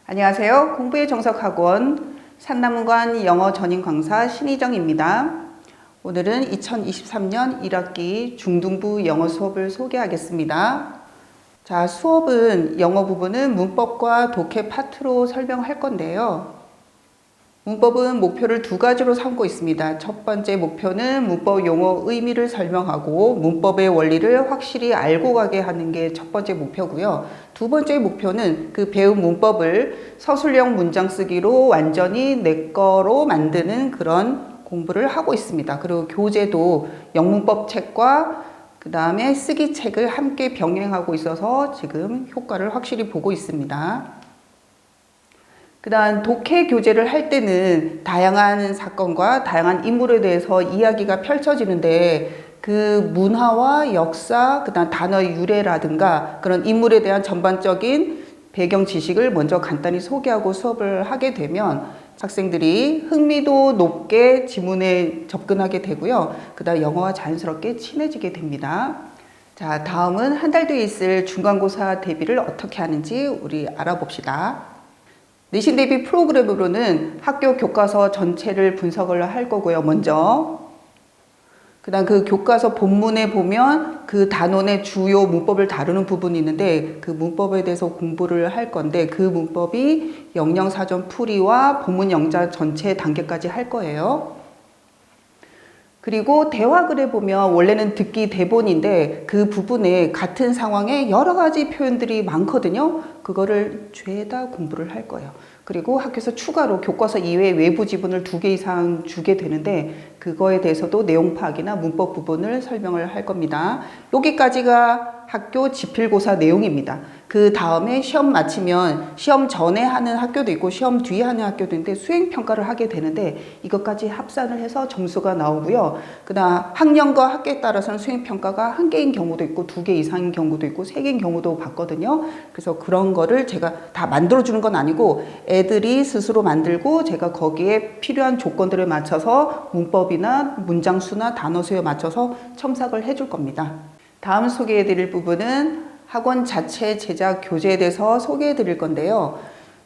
안녕하세요. 공부의 정석학원 산남관 영어 전임 강사 신희정입니다. 오늘은 2023년 1학기 중등부 영어 수업을 소개하겠습니다. 자, 수업은 영어 부분은 문법과 독해 파트로 설명할 건데요. 문법은 목표를 두 가지로 삼고 있습니다. 첫 번째 목표는 문법 용어 의미를 설명하고 문법의 원리를 확실히 알고 가게 하는 게 첫 번째 목표고요. 두 번째 목표는 그 배운 문법을 서술형 문장 쓰기로 완전히 내 거로 만드는 그런 공부를 하고 있습니다. 그리고 교재도 영문법 책과 그 다음에 쓰기 책을 함께 병행하고 있어서 지금 효과를 확실히 보고 있습니다. 그 다음 독해 교재를 할 때는 다양한 사건과 다양한 인물에 대해서 이야기가 펼쳐지는데 그 문화와 역사, 그 다음 단어 유래라든가 그런 인물에 대한 전반적인 배경 지식을 먼저 간단히 소개하고 수업을 하게 되면 학생들이 흥미도 높게 지문에 접근하게 되고요. 그 다음 영어와 자연스럽게 친해지게 됩니다. 자, 다음은 한 달 뒤에 있을 중간고사 대비를 어떻게 하는지 우리 알아봅시다. 내신 대비 프로그램으로는 학교 교과서 전체를 분석을 할 거고요. 먼저 그 다음 그 교과서 본문에 보면 그 단원의 주요 문법을 다루는 부분이 있는데 그 문법에 대해서 공부를 할 건데 그 문법이 영영사전 풀이와 본문 영자 전체 단계까지 할 거예요. 그리고 대화글에 보면 원래는 듣기 대본인데 그 부분에 같은 상황에 여러 가지 표현들이 많거든요. 그거를 죄다 공부를 할 거예요. 그리고 학교에서 추가로 교과서 이외에 외부 지문을 2개 이상 주게 되는데 그거에 대해서도 내용 파악이나 문법 부분을 설명을 할 겁니다. 여기까지가 학교 지필고사 내용입니다. 그 다음에 시험 마치면 시험 전에 하는 학교도 있고 시험 뒤에 하는 학교도 있는데 수행평가를 하게 되는데 이것까지 합산을 해서 점수가 나오고요. 그 다음 학년과 학교에 따라서는 수행평가가 1개인 경우도 있고 2개 이상인 경우도 있고 3개인 경우도 봤거든요. 그래서 그런 거를 제가 다 만들어주는 건 아니고 애들이 스스로 만들고 제가 거기에 필요한 조건들을 맞춰서 문법이나 문장수나 단어수에 맞춰서 첨삭을 해줄 겁니다. 다음 소개해 드릴 부분은 학원 자체 제작 교재에 대해서 소개해 드릴 건데요.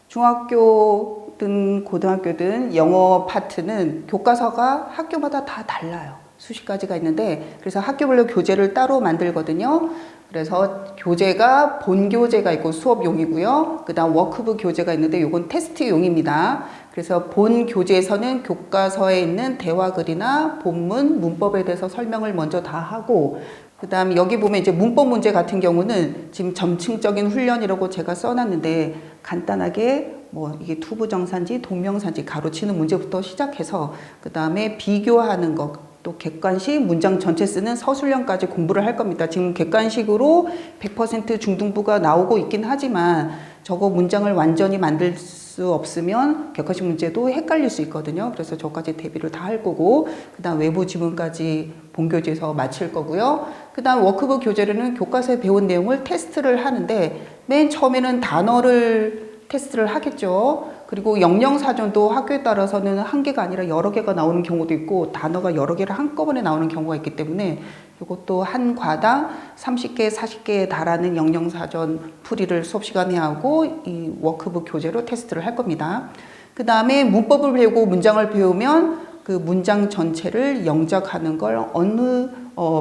중학교든 고등학교든 영어 파트는 교과서가 학교마다 다 달라요. 수십 가지가 있는데 그래서 학교별로 교재를 따로 만들거든요. 그래서 교재가 본 교재가 있고 수업용이고요. 그 다음 워크북 교재가 있는데 이건 테스트용입니다. 그래서 본 교재에서는 교과서에 있는 대화글이나 본문, 문법에 대해서 설명을 먼저 다 하고 그 다음 여기 보면 이제 문법 문제 같은 경우는 지금 점층적인 훈련이라고 제가 써놨는데 간단하게 뭐 이게 투부정사인지 동명사인지 가로치는 문제부터 시작해서 그 다음에 비교하는 것 또 객관식 문장 전체 쓰는 서술형까지 공부를 할 겁니다. 지금 객관식으로 100% 중등부가 나오고 있긴 하지만 저거 문장을 완전히 만들 수 없으면 객관식 문제도 헷갈릴 수 있거든요. 그래서 저까지 대비를 다 할 거고 그 다음 외부 지문까지 본교재에서 마칠 거고요. 그 다음 워크북 교재로는 교과서에 배운 내용을 테스트를 하는데 맨 처음에는 단어를 테스트를 하겠죠. 그리고 영영사전도 학교에 따라서는 1개가 아니라 여러 개가 나오는 경우도 있고 단어가 여러 개를 한꺼번에 나오는 경우가 있기 때문에 이것도 한 과당 30개, 40개에 달하는 영영사전 풀이를 수업 시간에 하고 이 워크북 교재로 테스트를 할 겁니다. 그 다음에 문법을 배우고 문장을 배우면 그 문장 전체를 영작하는 걸 어느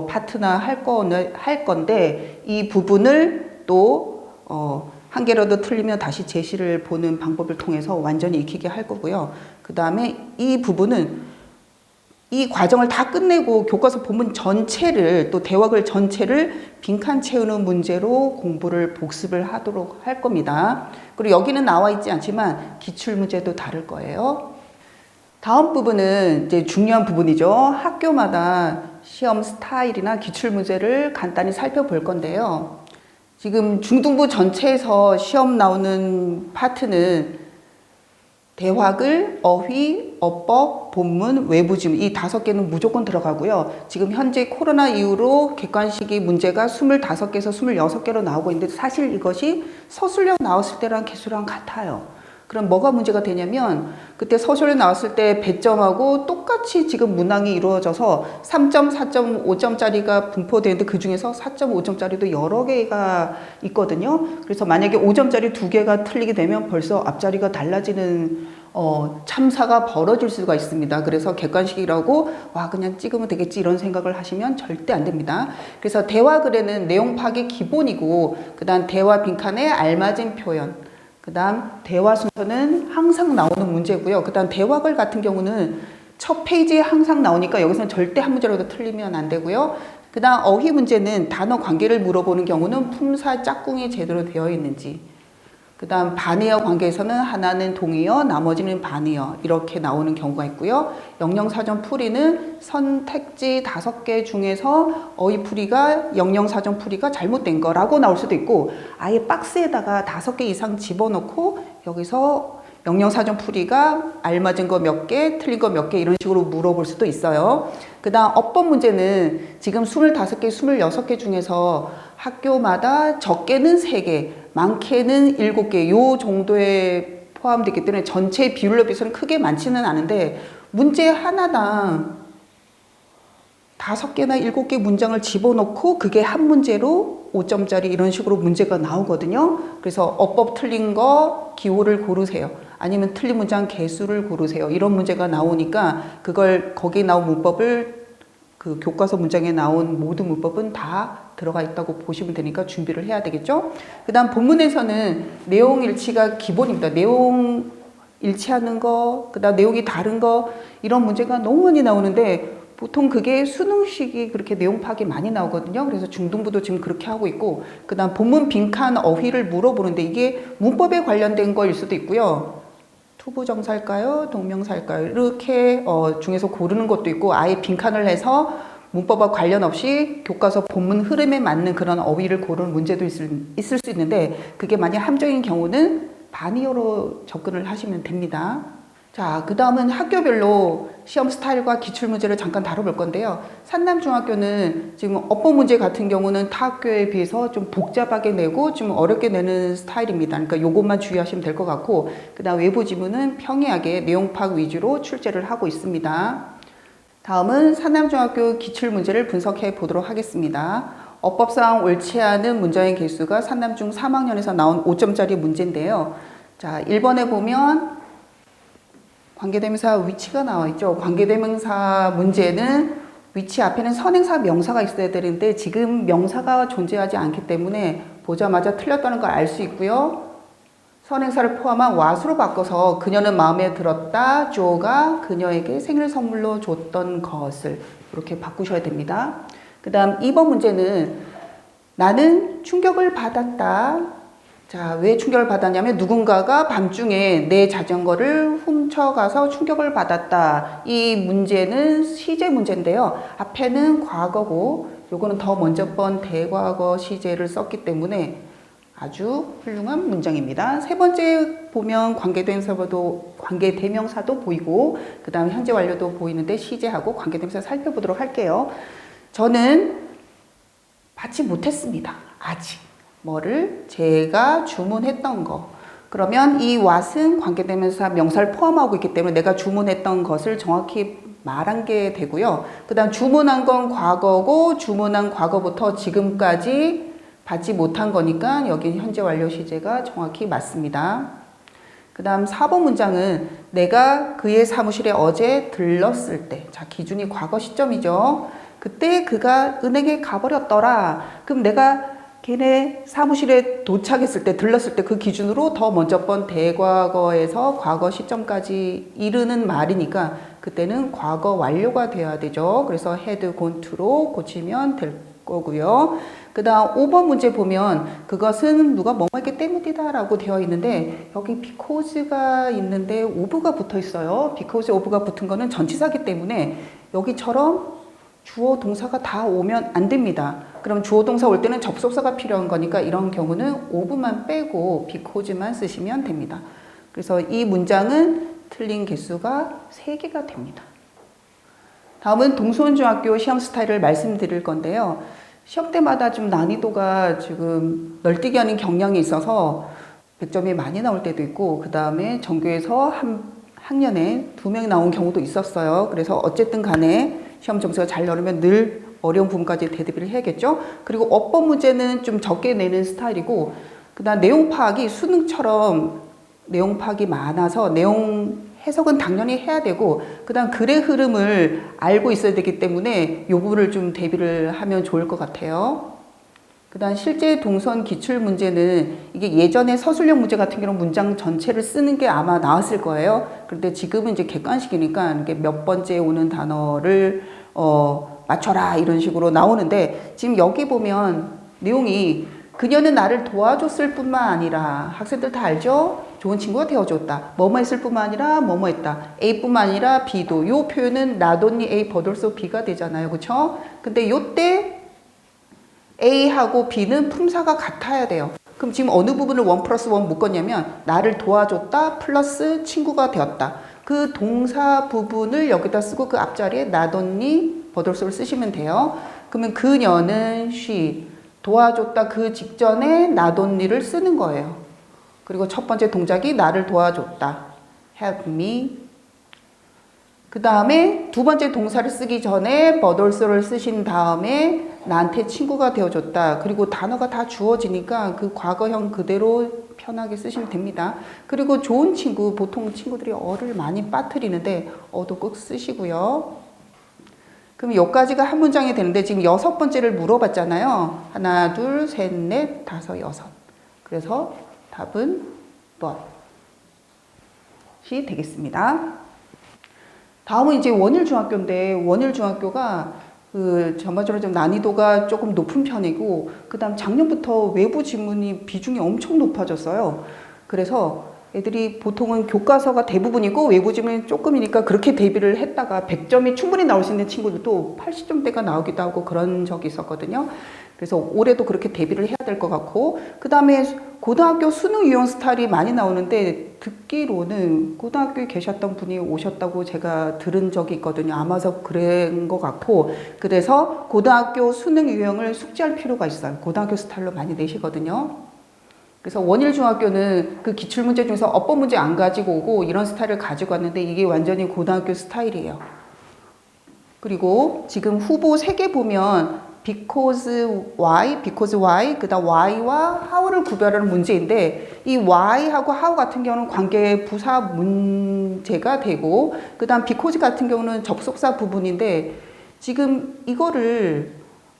파트나 할 건데 이 부분을 또 한 개라도 틀리면 다시 제시를 보는 방법을 통해서 완전히 익히게 할 거고요. 그 다음에 이 부분은 이 과정을 다 끝내고 교과서 본문 전체를 또 대화글 전체를 빈칸 채우는 문제로 공부를 복습을 하도록 할 겁니다. 그리고 여기는 나와 있지 않지만 기출문제도 다를 거예요. 다음 부분은 이제 중요한 부분이죠. 학교마다 시험 스타일이나 기출문제를 간단히 살펴볼 건데요. 지금 중등부 전체에서 시험 나오는 파트는 대화글, 어휘, 어법, 본문, 외부 지문 이 5개는 무조건 들어가고요. 지금 현재 코로나 이후로 객관식이 문제가 25개에서 26개로 나오고 있는데 사실 이것이 서술형 나왔을 때랑 개수랑 같아요. 그럼 뭐가 문제가 되냐면 그때 서술에 나왔을 때 배점하고 똑같이 지금 문항이 이루어져서 3점, 4점, 5점짜리가 분포되는데 그 중에서 4.5점짜리도 여러 개가 있거든요. 그래서 만약에 5점짜리 2개가 틀리게 되면 벌써 앞자리가 달라지는 참사가 벌어질 수가 있습니다. 그래서 객관식이라고 와 그냥 찍으면 되겠지 이런 생각을 하시면 절대 안 됩니다. 그래서 대화 글에는 내용 파악이 기본이고 그 다음 대화 빈칸에 알맞은 표현 그 다음 대화 순서는 항상 나오는 문제고요. 그 다음 대화글 같은 경우는 첫 페이지에 항상 나오니까 여기서는 절대 한 문제라도 틀리면 안 되고요. 그 다음 어휘 문제는 단어 관계를 물어보는 경우는 품사 짝꿍이 제대로 되어 있는지 그 다음 반의어 관계에서는 하나는 동의어, 나머지는 반의어 이렇게 나오는 경우가 있고요. 영영사전 풀이는 선택지 5개 중에서 어휘 풀이가 영영사전 풀이가 잘못된 거라고 나올 수도 있고 아예 박스에다가 5개 이상 집어넣고 여기서 영영사전 풀이가 알맞은 거 몇 개, 틀린 거 몇 개 이런 식으로 물어볼 수도 있어요. 그 다음 어법 문제는 지금 25개, 26개 중에서 학교마다 적게는 3개, 많게는 7개 요 정도에 포함되기 때문에 전체 비율로 비해서는 크게 많지는 않은데 문제 하나당 5개나 7개 문장을 집어넣고 그게 한 문제로 5점짜리 이런 식으로 문제가 나오거든요. 그래서 어법 틀린 거 기호를 고르세요. 아니면 틀린 문장 개수를 고르세요. 이런 문제가 나오니까 그걸 거기에 나온 문법을 그 교과서 문장에 나온 모든 문법은 다 들어가 있다고 보시면 되니까 준비를 해야 되겠죠. 그 다음 본문에서는 내용 일치가 기본입니다. 내용 일치하는 거, 그 다음 내용이 다른 거 이런 문제가 너무 많이 나오는데 보통 그게 수능식이 그렇게 내용 파악이 많이 나오거든요. 그래서 중등부도 지금 그렇게 하고 있고 그 다음 본문 빈칸 어휘를 물어보는데 이게 문법에 관련된 거일 수도 있고요. 투부정사일까요? 동명사일까요? 이렇게 중에서 고르는 것도 있고 아예 빈칸을 해서 문법과 관련 없이 교과서 본문 흐름에 맞는 그런 어휘를 고르는 문제도 있을 수 있는데 그게 만약 함정인 경우는 반의어로 접근을 하시면 됩니다. 자, 그 다음은 학교별로 시험 스타일과 기출문제를 잠깐 다뤄볼 건데요. 산남중학교는 지금 어법 문제 같은 경우는 타 학교에 비해서 좀 복잡하게 내고 좀 어렵게 내는 스타일입니다. 그러니까 요것만 주의하시면 될 것 같고 그 다음 외부 지문은 평이하게 내용 파악 위주로 출제를 하고 있습니다. 다음은 산남중학교 기출문제를 분석해 보도록 하겠습니다. 어법상 옳지 않은 문장의 개수가 산남중 3학년에서 나온 5점짜리 문제인데요. 자, 1번에 보면 관계대명사 위치가 나와 있죠. 관계대명사 문제는 위치 앞에는 선행사 명사가 있어야 되는데 지금 명사가 존재하지 않기 때문에 보자마자 틀렸다는 걸 알 수 있고요. 선행사를 포함한 what으로 바꿔서 그녀는 마음에 들었다. 조가 그녀에게 생일 선물로 줬던 것을 이렇게 바꾸셔야 됩니다. 그 다음 2번 문제는 나는 충격을 받았다. 자, 왜 충격을 받았냐면 누군가가 밤중에 내 자전거를 훔쳐가서 충격을 받았다. 이 문제는 시제 문제인데요. 앞에는 과거고 요거는 더 먼저 번 대과거 시제를 썼기 때문에 아주 훌륭한 문장입니다. 세 번째 보면 관계대명사도 보이고 그 다음 현재 완료도 보이는데 시제하고 관계대명사 살펴보도록 할게요. 저는 받지 못했습니다. 아직. 뭐를? 제가 주문했던 거. 그러면 이 what은 관계대명사 명사를 포함하고 있기 때문에 내가 주문했던 것을 정확히 말한 게 되고요. 그 다음 주문한 건 과거고 주문한 과거부터 지금까지 받지 못한 거니까 여기 현재 완료 시제가 정확히 맞습니다. 그 다음 4번 문장은 내가 그의 사무실에 어제 들렀을 때, 자 기준이 과거 시점이죠. 그때 그가 은행에 가버렸더라. 그럼 내가 걔네 사무실에 도착했을 때, 들렀을 때 그 기준으로 더 먼저 번 대과거에서 과거 시점까지 이르는 말이니까 그때는 과거 완료가 돼야 되죠. 그래서 had gone to로 고치면 될 거고요. 그 다음 5번 문제 보면 그것은 누가 뭐뭐했기 때문이다 라고 되어 있는데 여기 because가 있는데 of가 붙어 있어요. because of가 붙은 거는 전치사기 때문에 여기처럼 주어 동사가 다 오면 안 됩니다. 그럼 주어 동사 올 때는 접속사가 필요한 거니까 이런 경우는 of만 빼고 because만 쓰시면 됩니다. 그래서 이 문장은 틀린 개수가 3개가 됩니다. 다음은 동수원중학교 시험 스타일을 말씀드릴 건데요. 시험 때마다 좀 난이도가 지금 널뛰기 하는 경향이 있어서 100점이 많이 나올 때도 있고, 그 다음에 전교에서 한 학년에 2명 나온 경우도 있었어요. 그래서 어쨌든 간에 시험 점수가 잘 나오면 늘 어려운 부분까지 대비를 해야겠죠. 그리고 어법 문제는 좀 적게 내는 스타일이고, 그 다음 내용 파악이 수능처럼 내용 파악이 많아서 내용 해석은 당연히 해야 되고, 그 다음 글의 흐름을 알고 있어야 되기 때문에 이 부분을 좀 대비를 하면 좋을 것 같아요. 그 다음 실제 동선 기출 문제는 이게 예전에 서술형 문제 같은 경우는 문장 전체를 쓰는 게 아마 나왔을 거예요. 그런데 지금은 이제 객관식이니까 이게 몇 번째 오는 단어를 맞춰라 이런 식으로 나오는데, 지금 여기 보면 내용이 그녀는 나를 도와줬을 뿐만 아니라, 학생들 다 알죠? 좋은 친구가 되어줬다. 뭐뭐 했을 뿐만 아니라 뭐뭐 했다. A뿐만 아니라 B도. 요 표현은 not only A but also B가 되잖아요. 그쵸? 근데 요때 A하고 B는 품사가 같아야 돼요. 그럼 지금 어느 부분을 1+1 묶었냐면 나를 도와줬다 플러스 친구가 되었다. 그 동사 부분을 여기다 쓰고 그 앞자리에 not only but also를 쓰시면 돼요. 그러면 그녀는 she, 도와줬다 그 직전에 not only를 쓰는 거예요. 그리고 첫 번째 동작이 나를 도와줬다. help me. 그 다음에 두 번째 동사를 쓰기 전에 but also를 쓰신 다음에 나한테 친구가 되어줬다. 그리고 단어가 다 주어지니까 그 과거형 그대로 편하게 쓰시면 됩니다. 그리고 좋은 친구, 보통 친구들이 어를 많이 빠뜨리는데 어도 꼭 쓰시고요. 그럼 여기까지가 한 문장이 되는데 지금 6번째를 물어봤잖아요. 하나, 둘, 셋, 넷, 다섯, 여섯. 그래서 답은 but이 되겠습니다. 다음은 이제 원일중학교인데, 원일중학교가 전반적으로 좀 난이도가 조금 높은 편이고, 그 다음 작년부터 외부 지문이 비중이 엄청 높아졌어요. 그래서 애들이 보통은 교과서가 대부분이고 외부 지문이 조금이니까 그렇게 대비를 했다가 100점이 충분히 나올 수 있는 친구들도 80점대가 나오기도 하고 그런 적이 있었거든요. 그래서 올해도 그렇게 대비를 해야 될 것 같고, 그 다음에 고등학교 수능 유형 스타일이 많이 나오는데 듣기로는 고등학교에 계셨던 분이 오셨다고 제가 들은 적이 있거든요. 아마서 그런 것 같고, 그래서 고등학교 수능 유형을 숙지할 필요가 있어요. 고등학교 스타일로 많이 내시거든요. 그래서 원일중학교는 그 기출문제 중에서 어법 문제 안 가지고 오고 이런 스타일을 가지고 왔는데 이게 완전히 고등학교 스타일이에요. 그리고 지금 후보 3개 보면 because why, 그 다음 why와 how를 구별하는 문제인데, 이 why하고 how 같은 경우는 관계 부사 문제가 되고, 그 다음 because 같은 경우는 접속사 부분인데, 지금 이거를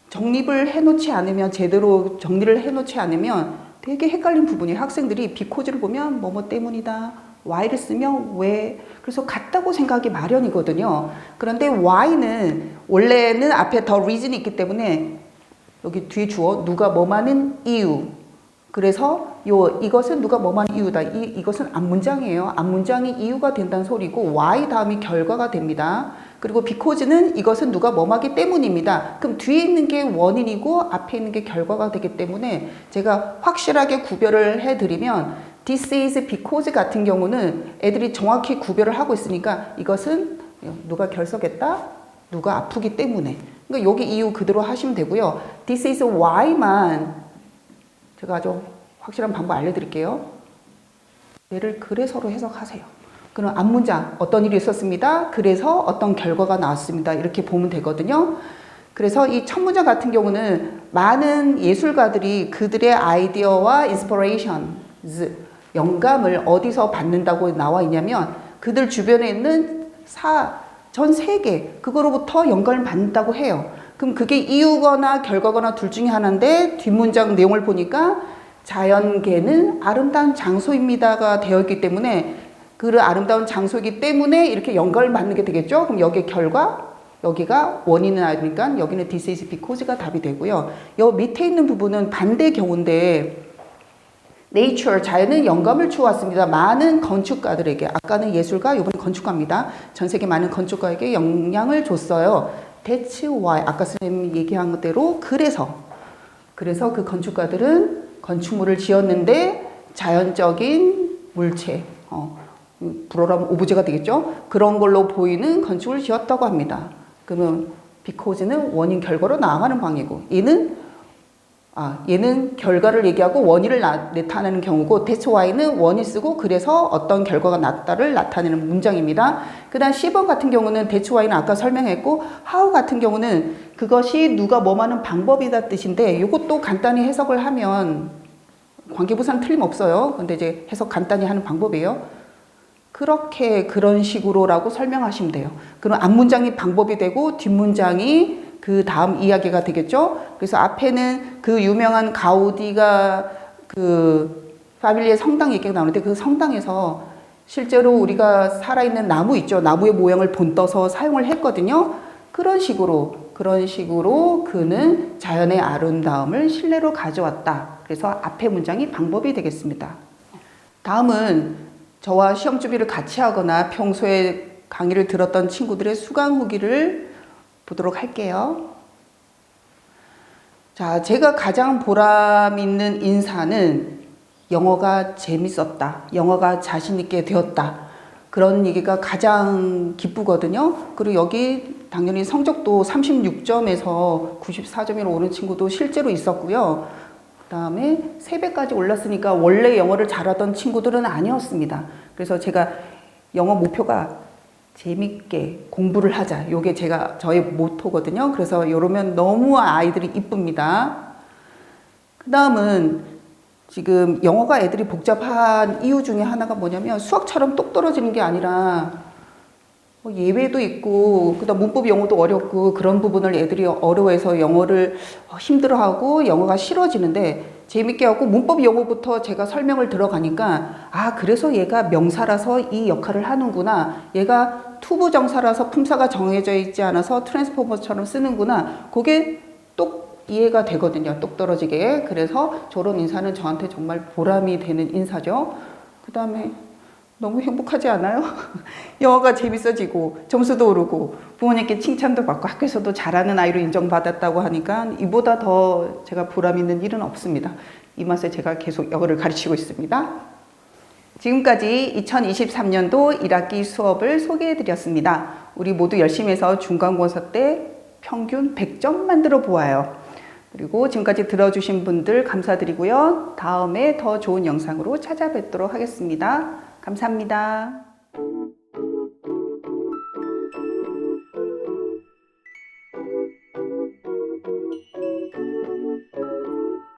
정립을 해놓지 않으면, 제대로 정리를 해놓지 않으면 되게 헷갈린 부분이, 학생들이 because를 보면 뭐뭐 때문이다, why를 쓰면 왜, 그래서 같다고 생각이 마련이거든요. 그런데 why는 원래는 앞에 더 reason이 있기 때문에 여기 뒤에 주어 누가 뭐만은 이유, 그래서 이것은 누가 뭐만 이유다, 이것은 앞문장이에요. 앞문장이 이유가 된다는 소리고 why 다음이 결과가 됩니다. 그리고 because는 이것은 누가 뭐하기 때문입니다. 그럼 뒤에 있는 게 원인이고 앞에 있는 게 결과가 되기 때문에 제가 확실하게 구별을 해드리면 this is because 같은 경우는 애들이 정확히 구별을 하고 있으니까 이것은 누가 결석했다, 누가 아프기 때문에, 그러니까 여기 이유 그대로 하시면 되고요. this is why만 제가 아주 확실한 방법 알려드릴게요. 얘를 그래서로 해석하세요. 그럼 앞문장 어떤 일이 있었습니다. 그래서 어떤 결과가 나왔습니다. 이렇게 보면 되거든요. 그래서 이 첫 문장 같은 경우는 많은 예술가들이 그들의 아이디어와 inspirations, 영감을 어디서 받는다고 나와 있냐면 그들 주변에 있는 전 세계, 그거로부터 영감을 받는다고 해요. 그럼 그게 이유거나 결과거나 둘 중에 하나인데, 뒷문장 내용을 보니까 자연계는 아름다운 장소입니다가 되어 있기 때문에 그 아름다운 장소이기 때문에 이렇게 영감을 받는 게 되겠죠. 그럼 여기에 결과, 여기가 원인은 아니니까 여기는 this is because가 답이 되고요. 여 밑에 있는 부분은 반대 경우인데, nature, 자연은 영감을 주었습니다. 많은 건축가들에게, 아까는 예술가, 이번엔 건축가입니다. 전 세계 많은 건축가에게 영향을 줬어요. That's why, 아까 선생님이 얘기한 대로 그래서 그 건축가들은 건축물을 지었는데 자연적인 물체, 불어라면 오브제가 되겠죠. 그런 걸로 보이는 건축을 지었다고 합니다. 그러면 because는 원인 결과로 나아가는 방이고, 얘는 얘는 결과를 얘기하고 원인을 나타내는 경우고 that's why는 원인 쓰고 그래서 어떤 결과가 났다를 나타내는 문장입니다. 그 다음 10번 같은 경우는 that's why는 아까 설명했고 how 같은 경우는 그것이 누가 뭐하는 방법이다 뜻인데 이것도 간단히 해석을 하면 관계부사는 틀림없어요. 근데 이제 해석 간단히 하는 방법이에요. 그렇게 그런 식으로라고 설명하시면 돼요. 그럼 앞문장이 방법이 되고 뒷문장이 그 다음 이야기가 되겠죠. 그래서 앞에는 그 유명한 가우디가 그 파빌리의 성당 얘기가 나오는데 그 성당에서 실제로 우리가 살아있는 나무 있죠. 나무의 모양을 본떠서 사용을 했거든요. 그런 식으로 그는 자연의 아름다움을 실내로 가져왔다. 그래서 앞에 문장이 방법이 되겠습니다. 다음은 저와 시험 준비를 같이 하거나 평소에 강의를 들었던 친구들의 수강 후기를 보도록 할게요. 자, 제가 가장 보람 있는 인사는 영어가 재밌었다. 영어가 자신 있게 되었다. 그런 얘기가 가장 기쁘거든요. 그리고 여기 당연히 성적도 36점에서 94점으로 오른 친구도 실제로 있었고요. 그 다음에 3배까지 올랐으니까 원래 영어를 잘하던 친구들은 아니었습니다. 그래서 제가 영어 목표가 재밌게 공부를 하자. 요게 저의 모토거든요. 그래서 이러면 너무 아이들이 이쁩니다. 그 다음은 지금 영어가 애들이 복잡한 이유 중에 하나가 뭐냐면 수학처럼 똑 떨어지는 게 아니라 예외도 있고 그다음 문법 영어도 어렵고 그런 부분을 애들이 어려워해서 영어를 힘들어하고 영어가 싫어지는데 재밌게 하고 문법 영어부터 제가 설명을 들어가니까 그래서 얘가 명사라서 이 역할을 하는구나. 얘가 투부정사라서 품사가 정해져 있지 않아서 트랜스포머처럼 쓰는구나. 그게 똑 이해가 되거든요. 똑 떨어지게. 그래서 저런 인사는 저한테 정말 보람이 되는 인사죠. 그 다음에 너무 행복하지 않아요? 영어가 재밌어지고 점수도 오르고 부모님께 칭찬도 받고 학교에서도 잘하는 아이로 인정받았다고 하니까 이보다 더 제가 보람 있는 일은 없습니다. 이 맛에 제가 계속 영어를 가르치고 있습니다. 지금까지 2023년도 1학기 수업을 소개해 드렸습니다. 우리 모두 열심히 해서 중간고사 때 평균 100점 만들어 보아요. 그리고 지금까지 들어주신 분들 감사드리고요. 다음에 더 좋은 영상으로 찾아뵙도록 하겠습니다. 감사합니다.